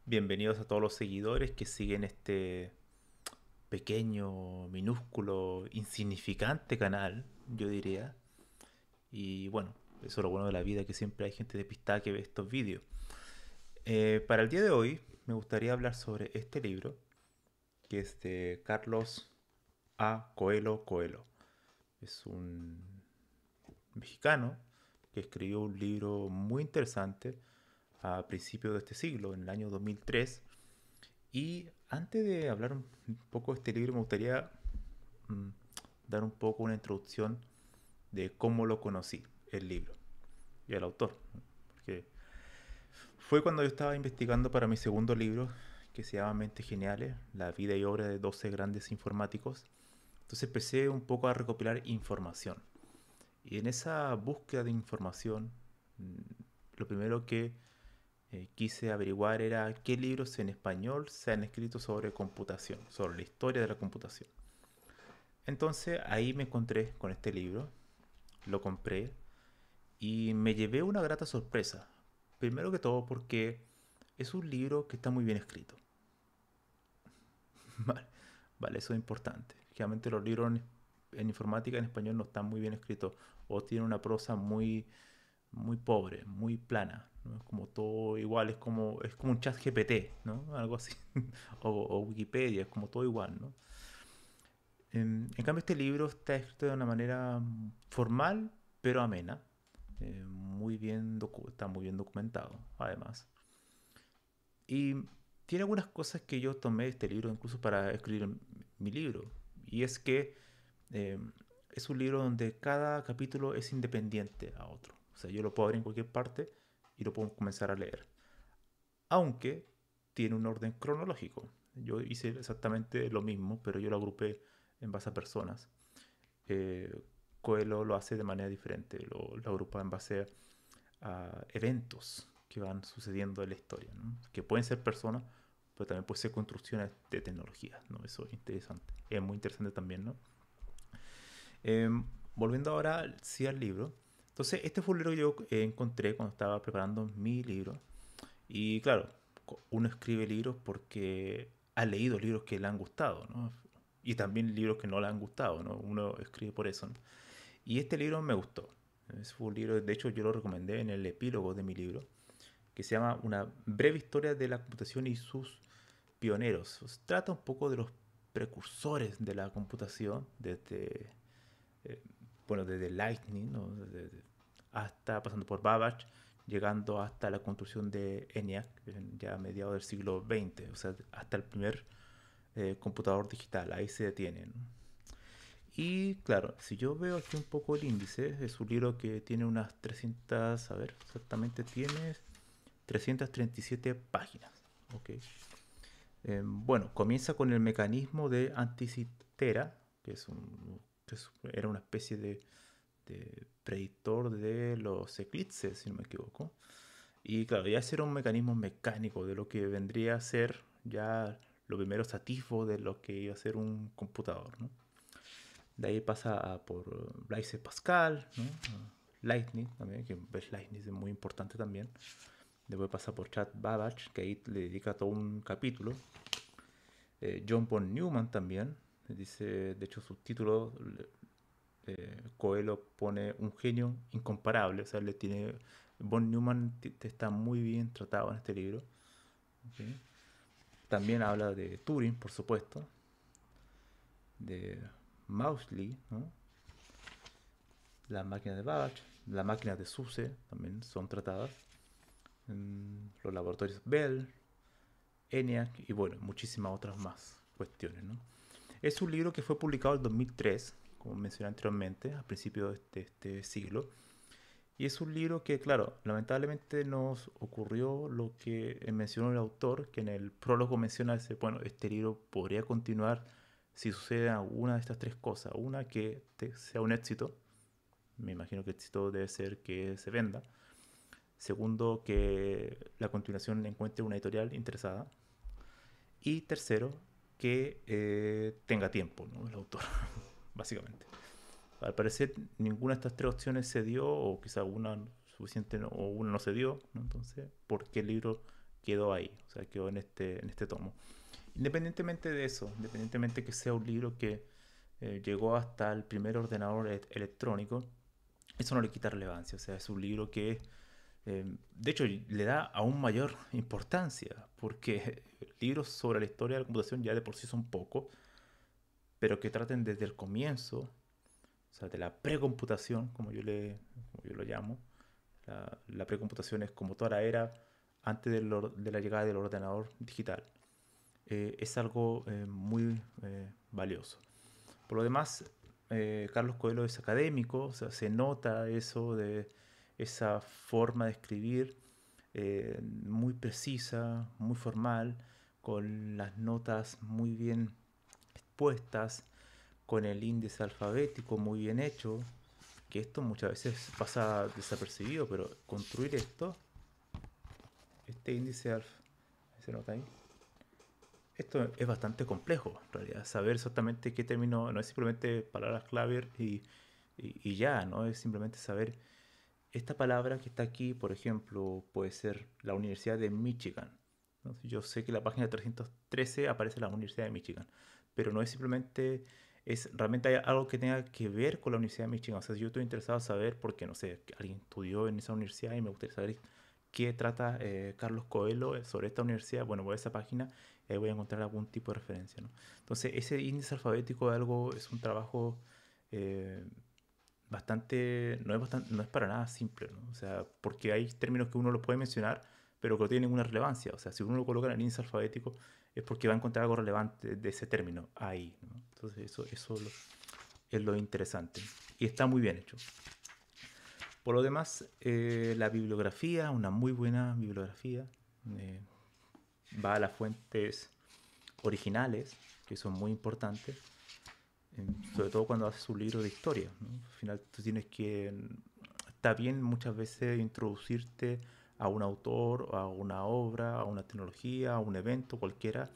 Bienvenidos a todos los seguidores que siguen este pequeño, minúsculo, insignificante canal, yo diría. Y bueno, eso es lo bueno de la vida, que siempre hay gente despistada que ve estos vídeos. Para el día de hoy me gustaría hablar sobre este libro, que es de Carlos A. Coelho. Es un mexicano que escribió un libro muy interesante a principios de este siglo, en el año 2003. Y antes de hablar un poco de este libro, me gustaría mm, dar un poco una introducción de cómo lo conocí, el libro, y el autor. ¿No? Porque fue cuando yo estaba investigando para mi segundo libro, que se llama Mentes Geniales, la vida y obra de 12 grandes informáticos. Entonces empecé un poco a recopilar información. Y en esa búsqueda de información, mm, lo primero que quise averiguar era qué libros en español se han escrito sobre computación, sobre la historia de la computación. Entonces ahí me encontré con este libro, lo compré y me llevé una grata sorpresa. Primero que todo porque es un libro que está muy bien escrito. Vale, vale, eso es importante. Generalmente los libros en informática en español no están muy bien escritos o tienen una prosa muy pobre, muy plana. ¿No? Es como todo igual, es como un chat GPT, ¿no? Algo así. O Wikipedia, es como todo igual, ¿no? En cambio, este libro está escrito de una manera formal, pero amena. Está muy bien documentado, además. Y tiene algunas cosas que yo tomé de este libro incluso para escribir mi libro. Y es que eh, es un libro donde cada capítulo es independiente a otro. O sea, yo lo puedo abrir en cualquier parte y lo puedo comenzar a leer. Aunque tiene un orden cronológico. Yo hice exactamente lo mismo, pero yo lo agrupé en base a personas. eh, Coelho lo hace de manera diferente, lo agrupa en base a eventos que van sucediendo en la historia, ¿no? Que pueden ser personas, pero también pueden ser construcciones de tecnología, ¿no? Eso es interesante, es muy interesante también, ¿no? Volviendo ahora sí al libro, entonces este fue un libro que yo encontré cuando estaba preparando mi libro, y claro, uno escribe libros porque ha leído libros que le han gustado, ¿no? Y también libros que no le han gustado, ¿no? Uno escribe por eso, ¿no? Y este libro me gustó. Es un libro, de hecho, yo lo recomendé en el epílogo de mi libro, que se llama Una breve historia de la computación y sus pioneros. Trata un poco de los precursores de la computación, eh, desde Lightning, ¿no? Hasta pasando por Babbage, llegando hasta la construcción de ENIAC, ya a mediados del siglo XX, o sea, hasta el primer computador digital, ahí se detiene, ¿no? Y claro, si yo veo aquí un poco el índice, es un libro que tiene unas 300, a ver, exactamente tiene 337 páginas. ¿Ok? Bueno, comienza con el mecanismo de Anticitera, era una especie de predictor de los eclipses, si no me equivoco. Y claro, ya ese era un mecanismo mecánico de lo que vendría a ser ya los primeros atisbos de lo que iba a ser un computador, ¿no? De ahí pasa por Blaise Pascal, ¿no? Lightning también, que ves Lightning es muy importante también. Después pasa por Chad Babbage, que ahí le dedica todo un capítulo. John von Neumann también. Dice, de hecho, subtítulo, Coelho pone un genio incomparable. O sea, le tiene. Von Neumann está muy bien tratado en este libro. ¿Ok? También habla de Turing, por supuesto. De Mausli, ¿no? Las máquinas de Babbage, las máquinas de SUSE también son tratadas en los laboratorios Bell, ENIAC y bueno, muchísimas otras más cuestiones, ¿no? Es un libro que fue publicado en 2003, como mencioné anteriormente, a principios de este siglo. Y es un libro que, claro, lamentablemente nos ocurrió lo que mencionó el autor, que en el prólogo menciona, ese, bueno, este libro podría continuar si sucede alguna de estas tres cosas. Una, que sea un éxito. Me imagino que el éxito debe ser que se venda. Segundo, que la continuación encuentre una editorial interesada. Y tercero, que tenga tiempo, ¿no? El autor, básicamente. Al parecer, ninguna de estas tres opciones se dio, o quizá una suficiente o una no se dio, ¿no? Entonces, ¿por qué el libro quedó ahí, o sea, quedó en este tomo. Independientemente de eso, independientemente que sea un libro que llegó hasta el primer ordenador electrónico, eso no le quita relevancia, o sea, es un libro que de hecho le da aún mayor importancia, porque libros sobre la historia de la computación ya de por sí son pocos, pero que traten desde el comienzo, o sea, de la precomputación, como yo lo llamo. La precomputación es como toda la era antes de la llegada del ordenador digital. Es algo muy valioso. Por lo demás, Carlos Coelho es académico, o sea, se nota eso de esa forma de escribir muy precisa, muy formal, con las notas muy bien expuestas, con el índice alfabético muy bien hecho, que esto muchas veces pasa desapercibido, pero construir esto, este índice alfa, ¿se nota ahí? Esto es bastante complejo, en realidad. Saber exactamente qué término, no es simplemente palabras clave y ya, ¿no? Es simplemente saber esta palabra que está aquí, por ejemplo, puede ser la Universidad de Michigan, ¿no? Yo sé que en la página 313 aparece la Universidad de Michigan, pero no es simplemente, es realmente hay algo que tenga que ver con la Universidad de Michigan. O sea, si yo estoy interesado en saber, porque no sé, que alguien estudió en esa universidad y me gustaría saber qué trata Carlos Coelho sobre esta universidad, bueno, voy a esa página y ahí voy a encontrar algún tipo de referencia, ¿no? Entonces, ese índice alfabético es un trabajo eh, no es para nada simple, ¿no? O sea, porque hay términos que uno lo puede mencionar, pero que no tienen ninguna relevancia. O sea, si uno lo coloca en el índice alfabético, es porque va a encontrar algo relevante de ese término ahí, ¿no? Entonces, es lo interesante. Y está muy bien hecho. Por lo demás, la bibliografía, una muy buena bibliografía, eh, va a las fuentes originales, que son muy importantes, sobre todo cuando haces un libro de historia, ¿no? Al final tú tienes que, está bien muchas veces introducirte a un autor, a una obra, a una tecnología, a un evento cualquiera,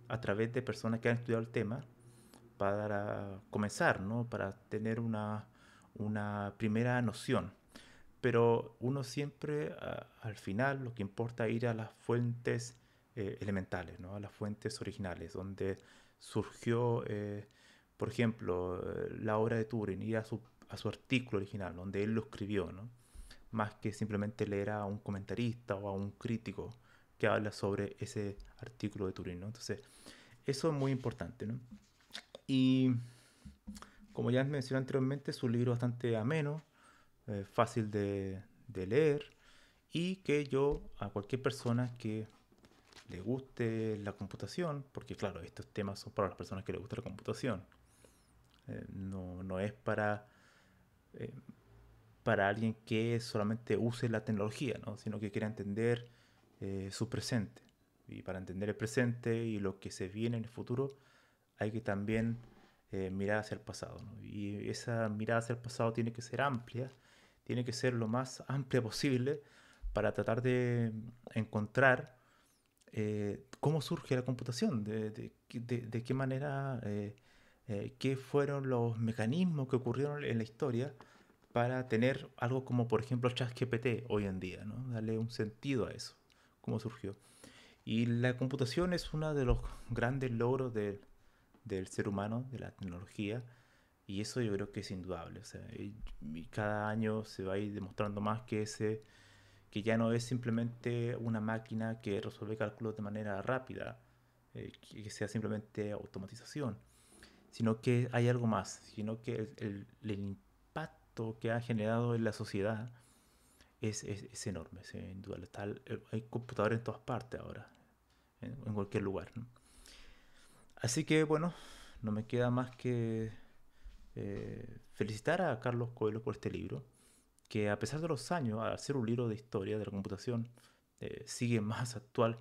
a través de personas que han estudiado el tema para comenzar, ¿no? Para tener una primera noción. Pero uno siempre, al final, lo que importa es ir a las fuentes elementales, ¿no? A las fuentes originales, donde surgió, por ejemplo, la obra de Turing, ir a su artículo original, donde él lo escribió, ¿no? Más que simplemente leer a un comentarista o a un crítico que habla sobre ese artículo de Turing, ¿no? Entonces, eso es muy importante, ¿no? Y como ya mencioné anteriormente, es un libro bastante ameno, fácil de leer y que yo a cualquier persona que le guste la computación, porque claro, estos temas son para las personas que les gusta la computación, no es eh, para alguien que solamente use la tecnología, ¿no? Sino que quiera entender su presente. Y para entender el presente y lo que se viene en el futuro, hay que también mirar hacia el pasado, ¿no? Y esa mirada hacia el pasado tiene que ser amplia, tiene que ser lo más amplia posible para tratar de encontrar cómo surge la computación, de qué manera, qué fueron los mecanismos que ocurrieron en la historia para tener algo como, por ejemplo, ChatGPT hoy en día, ¿no? Darle un sentido a eso, cómo surgió. Y la computación es uno de los grandes logros del ser humano, de la tecnología, y eso yo creo que es indudable. O sea, y cada año se va a ir demostrando más que ya no es simplemente una máquina que resuelve cálculos de manera rápida, que sea simplemente automatización, sino que hay algo más, sino que el impacto que ha generado en la sociedad es enorme, es indudable. Hay computadores en todas partes ahora, en cualquier lugar, ¿no? Así que bueno, no me queda más que felicitar a Carlos Coelho por este libro, que a pesar de los años, al ser un libro de historia de la computación, sigue más actual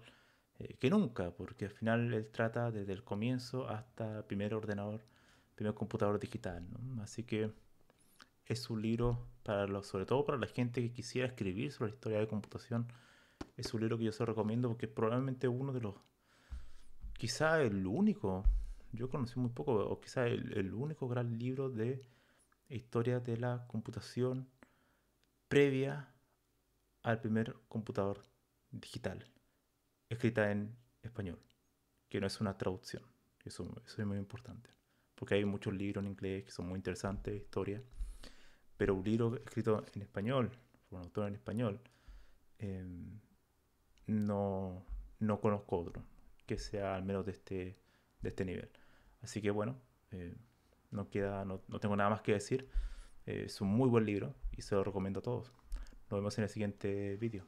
que nunca, porque al final él trata desde el comienzo hasta el primer ordenador, primer computador digital, ¿no? Así que es un libro para los, sobre todo para la gente que quisiera escribir sobre la historia de computación. Es un libro que yo se lo recomiendo porque es probablemente uno de los, quizá el único, yo conocí muy poco, o quizá el único gran libro de historia de la computación previa al primer computador digital. escrita en español, que no es una traducción. Eso es muy importante. Porque hay muchos libros en inglés que son muy interesantes, historia, pero un libro escrito en español, por un autor en español, em, no, no conozco otro que sea al menos de este nivel. Así que bueno, eh, no tengo nada más que decir. Es un muy buen libro y se lo recomiendo a todos. Nos vemos en el siguiente vídeo.